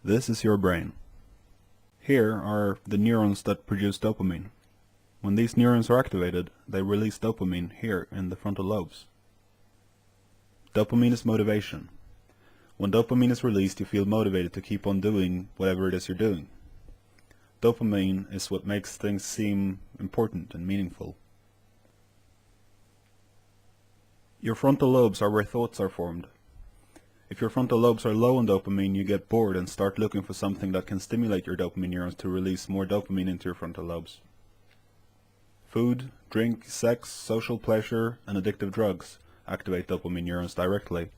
This is your brain. Here are the neurons that produce dopamine. When these neurons are activated, they release dopamine here in the frontal lobes. Dopamine is motivation. When dopamine is released, you feel motivated to keep on doing whatever it is you're doing. Dopamine is what makes things seem important and meaningful. Your frontal lobes are where thoughts are formed. If your frontal lobes are low on dopamine, you get bored and start looking for something that can stimulate your dopamine neurons to release more dopamine into your frontal lobes. Food, drink, sex, social pleasure, and addictive drugs activate dopamine neurons directly.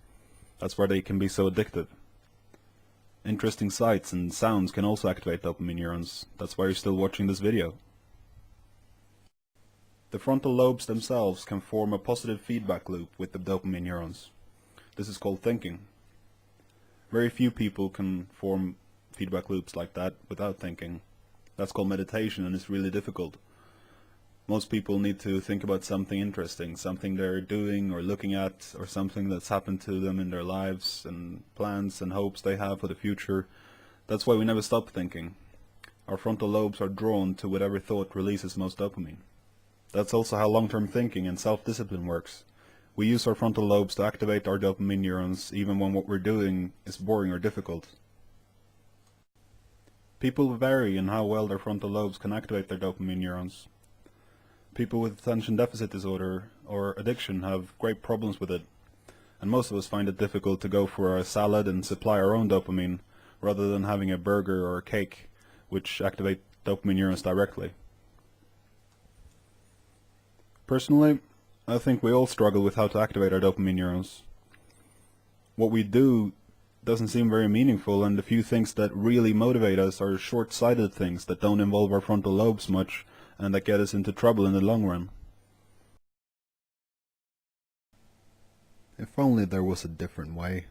That's why they can be so addictive. Interesting sights and sounds can also activate dopamine neurons. That's why you're still watching this video. The frontal lobes themselves can form a positive feedback loop with the dopamine neurons. This is called thinking. Very few people can form feedback loops like that without thinking. That's called meditation, and it's really difficult. Most people need to think about something interesting, something they're doing or looking at, or something that's happened to them in their lives, and plans and hopes they have for the future. That's why we never stop thinking. Our frontal lobes are drawn to whatever thought releases most dopamine. That's also how long-term thinking and self-discipline works. We use our frontal lobes to activate our dopamine neurons even when what we're doing is boring or difficult. People vary in how well their frontal lobes can activate their dopamine neurons. People with attention deficit disorder or addiction have great problems with it, and most of us find it difficult to go for a salad and supply our own dopamine rather than having a burger or a cake, which activate dopamine neurons directly. Personally, I think we all struggle with how to activate our dopamine neurons. What we do doesn't seem very meaningful, and the few things that really motivate us are short-sighted things that don't involve our frontal lobes much and that get us into trouble in the long run. If only there was a different way.